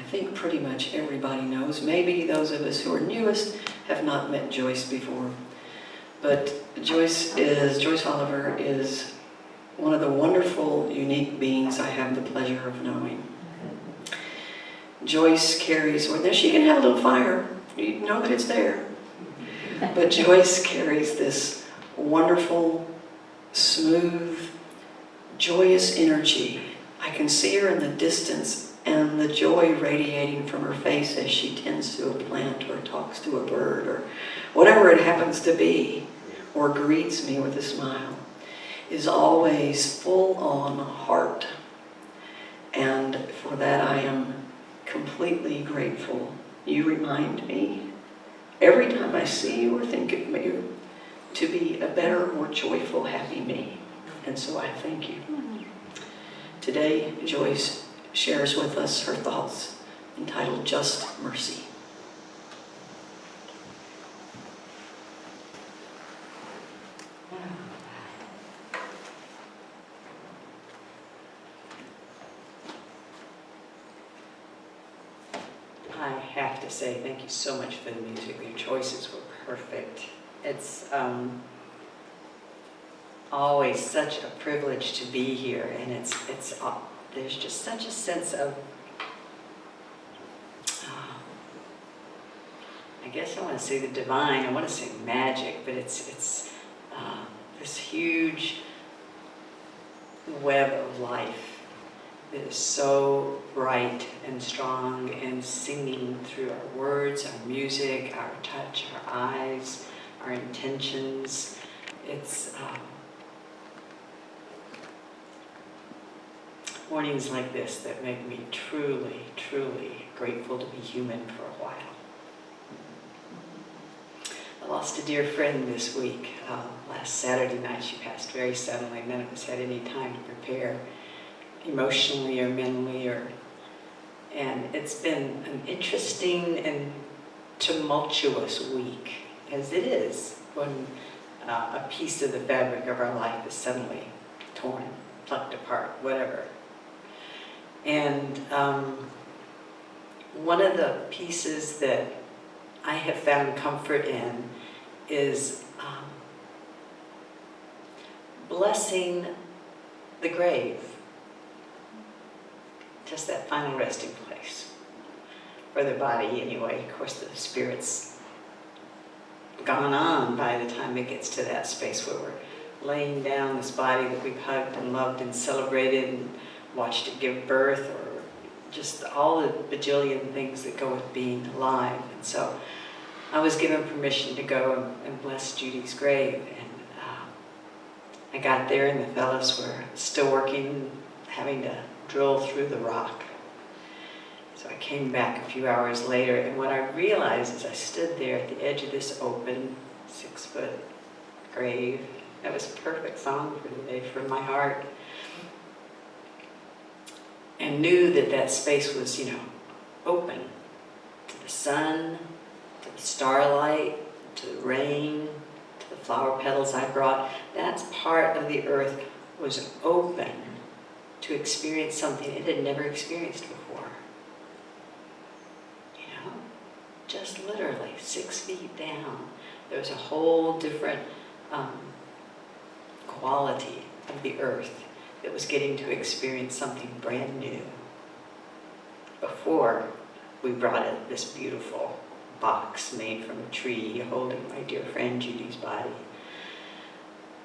think pretty much everybody knows. Maybe those of us who are newest have not met Joyce before. But Joyce Oliver is one of the wonderful, unique beings I have the pleasure of knowing. Joyce carries, well, there she can have a little fire. You know that it's there. But Joyce carries this wonderful, smooth, joyous energy. I can see her in the distance and the joy radiating from her face as she tends to a plant or talks to a bird or whatever it happens to be, or greets me with a smile, is always full on heart. And for that I am completely grateful. You remind me, every time I see you or think of you, to be a better, more joyful, happy me. And so I thank you. Today, Joyce shares with us her thoughts entitled Just Mercy. I have to say thank you so much for the music. Your choices were perfect. It's always such a privilege to be here, and there's just such a sense of I guess I want to say the divine. I want to say magic, but it's this huge web of life that is so bright and strong and singing through our words, our music, our touch, our eyes, our intentions. It's mornings like this that make me truly, truly grateful to be human for a while. I lost a dear friend this week. Last Saturday night she passed very suddenly. None of us had any time to prepare emotionally or mentally, and it's been an interesting and tumultuous week, as it is when a piece of the fabric of our life is suddenly torn, plucked apart, whatever. And one of the pieces that I have found comfort in is blessing the grave. Just that final resting place for the body anyway. Of course, the spirit's gone on by the time it gets to that space where we're laying down this body that we've hugged and loved and celebrated and watched it give birth, or just all the bajillion things that go with being alive. And so I was given permission to go and bless Judy's grave, and I got there and the fellows were still working, having to drill through the rock. So I came back a few hours later, and what I realized as I stood there at the edge of this open 6-foot grave, that was a perfect song for today from my heart, and knew that that space was, open to the sun, to the starlight, to the rain, to the flower petals I brought. That part of the earth was open to experience something it had never experienced before. Just literally 6 feet down, there was a whole different quality of the earth that was getting to experience something brand new. Before, we brought it this beautiful box made from a tree holding my dear friend Judy's body.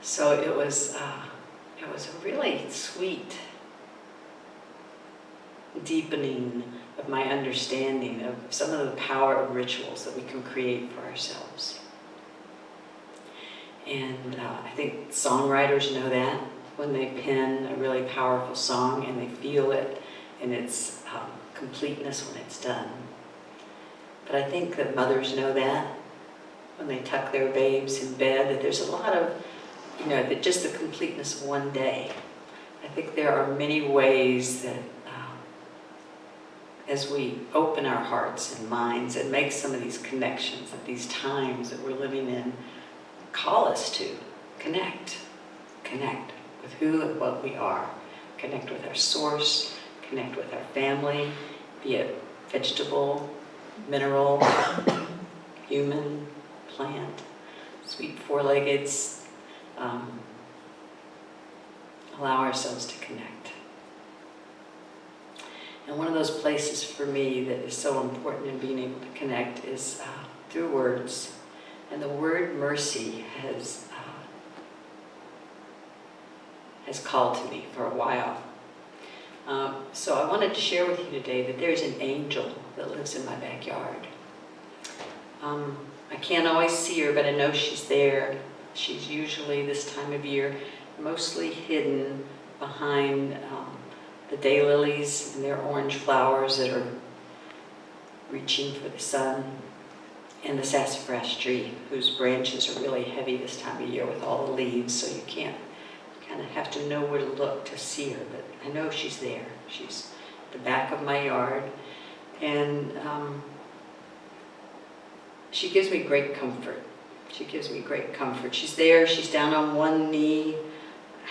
So it was a really sweet deepening of my understanding of some of the power of rituals that we can create for ourselves. And I think songwriters know that when they pen a really powerful song and they feel it in its completeness when it's done. But I think that mothers know that when they tuck their babes in bed, that there's a lot of, that just the completeness of one day. I think there are many ways that as we open our hearts and minds and make some of these connections at these times that we're living in, call us to connect with who and what we are, connect with our source, connect with our family, be it vegetable, mineral, human, plant, sweet four-leggeds. Allow ourselves to connect. And one of those places for me that is so important in being able to connect is through words. And the word mercy has called to me for a while. So I wanted to share with you today that there's an angel that lives in my backyard. I can't always see her, but I know she's there. She's usually, this time of year, mostly hidden behind the daylilies and their orange flowers that are reaching for the sun, and the sassafras tree, whose branches are really heavy this time of year with all the leaves, so you kind of have to know where to look to see her, but I know she's there. She's at the back of my yard, and she gives me great comfort. She gives me great comfort. She's there, she's down on one knee,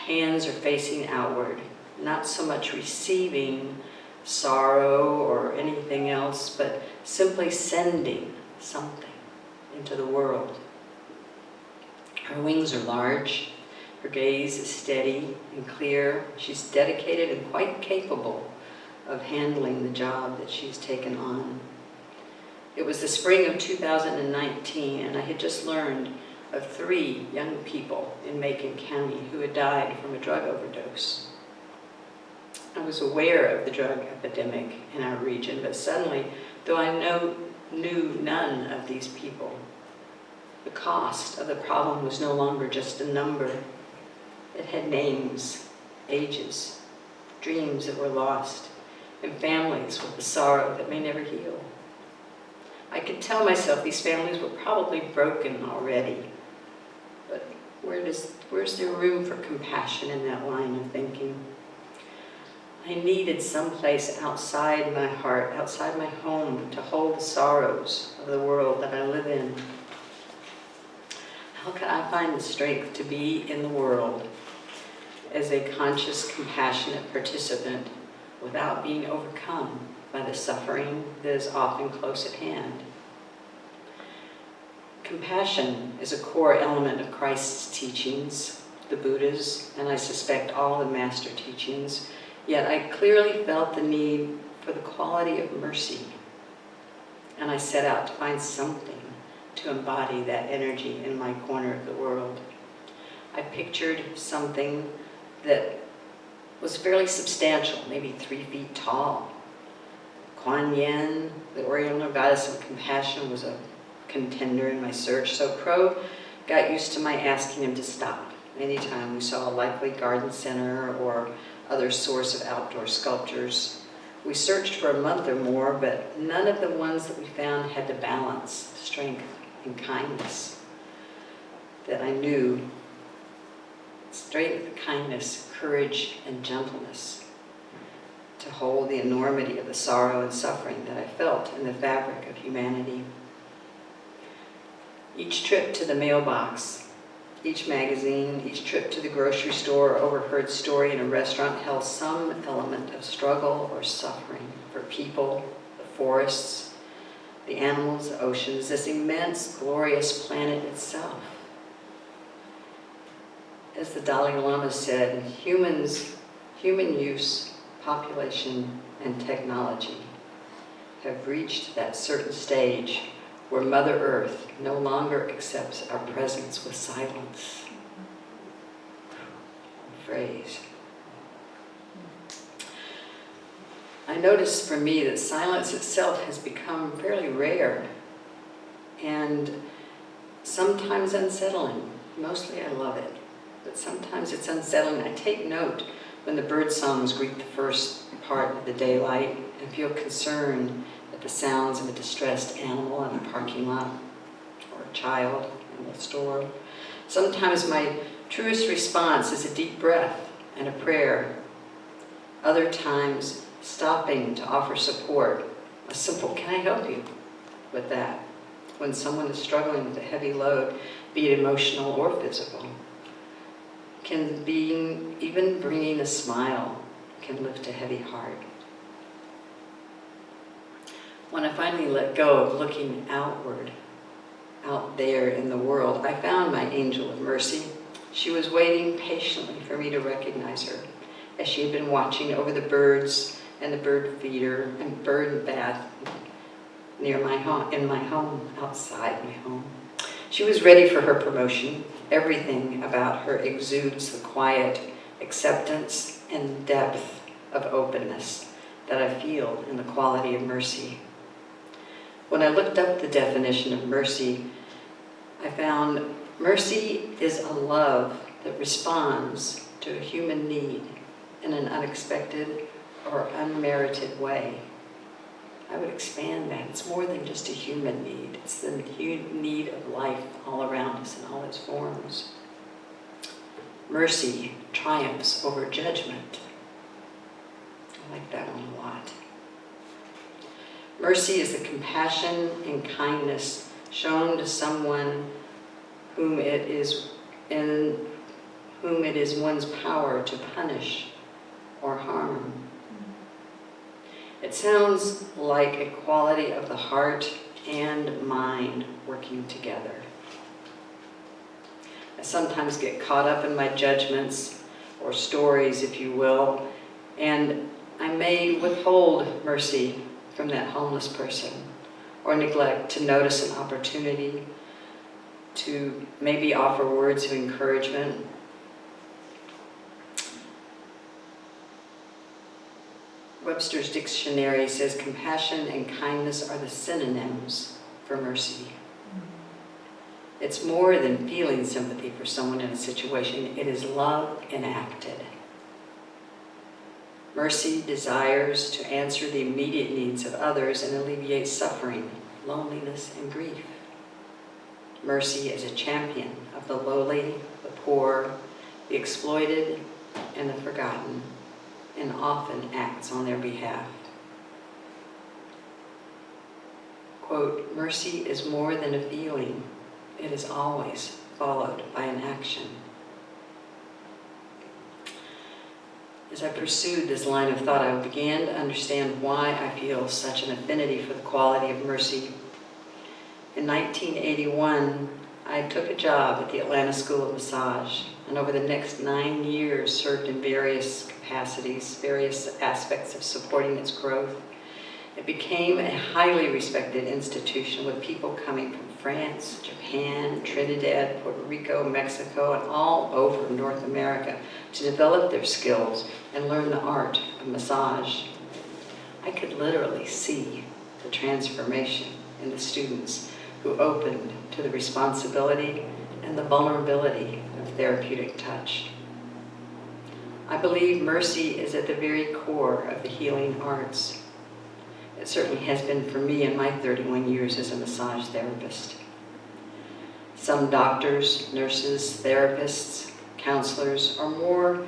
hands are facing outward, not so much receiving sorrow or anything else, but simply sending something into the world. Her wings are large, her gaze is steady and clear. She's dedicated and quite capable of handling the job that she's taken on. It was the spring of 2019, and I had just learned of 3 young people in Macon County who had died from a drug overdose. I was aware of the drug epidemic in our region, but suddenly, though I knew none of these people, the cost of the problem was no longer just a number. It had names, ages, dreams that were lost, and families with the sorrow that may never heal. I could tell myself these families were probably broken already, but where's there room for compassion in that line of thinking? I needed some place outside my heart, outside my home, to hold the sorrows of the world that I live in. How could I find the strength to be in the world as a conscious, compassionate participant without being overcome by the suffering that is often close at hand? Compassion is a core element of Christ's teachings, the Buddha's, and I suspect all the master teachings. Yet I clearly felt the need for the quality of mercy, and I set out to find something to embody that energy in my corner of the world. I pictured something that was fairly substantial, maybe 3 feet tall. Kuan Yin, the Oriental goddess of compassion, was a contender in my search, so Crow got used to my asking him to stop anytime we saw a likely garden center or other source of outdoor sculptures. We searched for a month or more, but none of the ones that we found had the balance, strength, and kindness that I knew. Strength, kindness, courage, and gentleness to hold the enormity of the sorrow and suffering that I felt in the fabric of humanity. Each trip to the mailbox, each magazine, each trip to the grocery store or overheard story in a restaurant held some element of struggle or suffering for people, the forests, the animals, the oceans, this immense, glorious planet itself. As the Dalai Lama said, human use, population, and technology have reached that certain stage where Mother Earth no longer accepts our presence with silence. Phrase. I noticed for me that silence itself has become fairly rare and sometimes unsettling. Mostly I love it, but sometimes it's unsettling. I take note when the bird songs greet the first part of the daylight and feel concerned at the sounds of a distressed animal in a parking lot or a child in the store. Sometimes my truest response is a deep breath and a prayer. Other times, stopping to offer support. A simple, can I help you with that? When someone is struggling with a heavy load, be it emotional or physical, even bringing a smile can lift a heavy heart. When I finally let go of looking outward, out there in the world, I found my angel of mercy. She was waiting patiently for me to recognize her, as she had been watching over the birds and the bird feeder and bird bath near my home, in my home, outside my home. She was ready for her promotion. Everything about her exudes the quiet acceptance and depth of openness that I feel in the quality of mercy. When I looked up the definition of mercy, I found mercy is a love that responds to a human need in an unexpected or unmerited way. I would expand that. It's more than just a human need. It's the need of life all around us in all its forms. Mercy triumphs over judgment. I like that one a lot. Mercy is the compassion and kindness shown to someone whom it is one's power to punish or harm. It sounds like a quality of the heart and mind working together. I sometimes get caught up in my judgments or stories, if you will, and I may withhold mercy from that homeless person or neglect to notice an opportunity to maybe offer words of encouragement. Webster's dictionary says compassion and kindness are the synonyms for mercy. It's more than feeling sympathy for someone in a situation. It is love enacted. Mercy desires to answer the immediate needs of others and alleviate suffering, loneliness, and grief. Mercy is a champion of the lowly, the poor, the exploited, and the forgotten, and often acts on their behalf. Quote, mercy is more than a feeling. It is always followed by an action. As I pursued this line of thought, I began to understand why I feel such an affinity for the quality of mercy. In 1981, I took a job at the Atlanta School of Massage, and over the next 9 years served in various capacities, various aspects of supporting its growth. It became a highly respected institution with people coming from France, Japan, Trinidad, Puerto Rico, Mexico, and all over North America to develop their skills and learn the art of massage. I could literally see the transformation in the students who opened to the responsibility and the vulnerability of therapeutic touch. I believe mercy is at the very core of the healing arts. It certainly has been for me in my 31 years as a massage therapist. Some doctors, nurses, therapists, counselors are more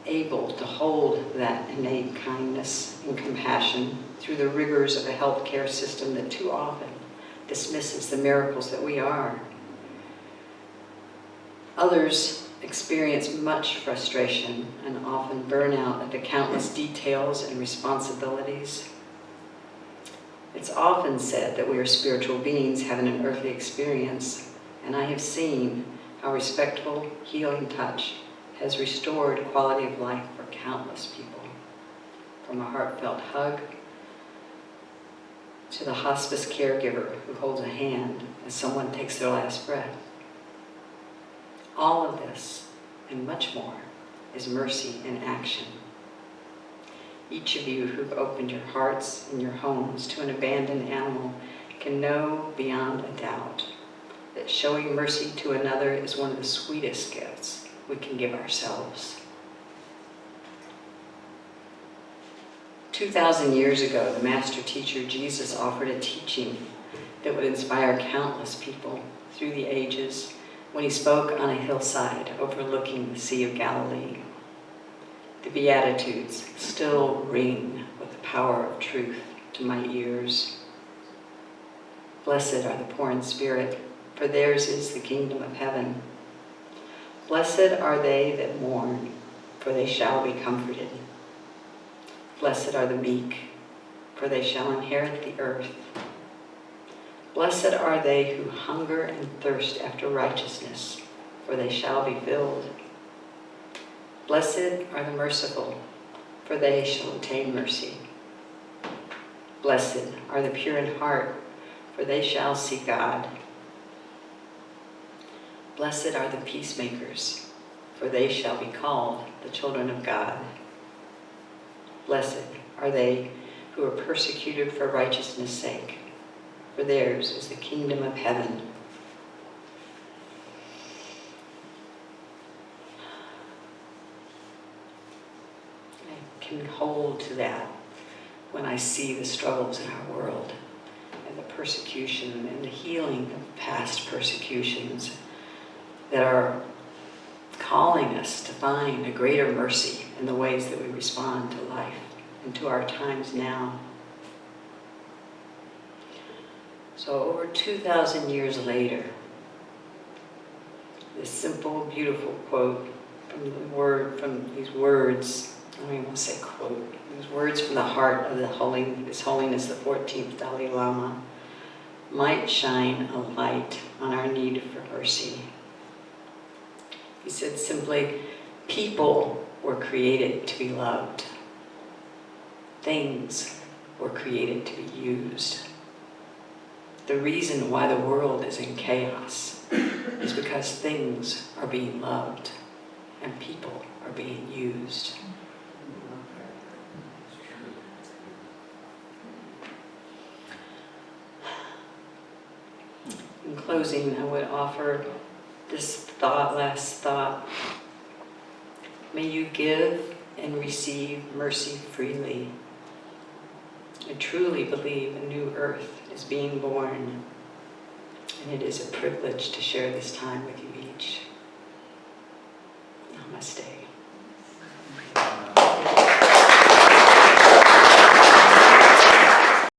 able to hold that innate kindness and compassion through the rigors of a healthcare system that too often dismisses the miracles that we are. Others experience much frustration and often burnout at the countless details and responsibilities. It's often said that we are spiritual beings having an earthly experience, and I have seen how respectful, healing touch has restored quality of life for countless people. From a heartfelt hug to the hospice caregiver who holds a hand as someone takes their last breath. All of this, and much more, is mercy in action. Each of you who've opened your hearts and your homes to an abandoned animal can know beyond a doubt that showing mercy to another is one of the sweetest gifts we can give ourselves. 2,000 years ago, the master teacher Jesus offered a teaching that would inspire countless people through the ages when he spoke on a hillside overlooking the Sea of Galilee. The Beatitudes still ring with the power of truth to my ears. Blessed are the poor in spirit, for theirs is the kingdom of heaven. Blessed are they that mourn, for they shall be comforted. Blessed are the meek, for they shall inherit the earth. Blessed are they who hunger and thirst after righteousness, for they shall be filled. Blessed are the merciful, for they shall obtain mercy. Blessed are the pure in heart, for they shall see God. Blessed are the peacemakers, for they shall be called the children of God. Blessed are they who are persecuted for righteousness' sake, for theirs is the kingdom of heaven. I can hold to that when I see the struggles in our world and the persecution and the healing of past persecutions that are calling us to find a greater mercy in the ways that we respond to life and to our times now. So over 2,000 years later, this simple, beautiful quote from these words, I don't even want to say quote, these words from the heart of His Holiness the 14th Dalai Lama might shine a light on our need for mercy. He said simply, people were created to be loved. Things were created to be used. The reason why the world is in chaos is because things are being loved and people are being used. In closing, I would offer this last thought. May you give and receive mercy freely. I truly believe a new earth is being born, and it is a privilege to share this time with you each. Namaste.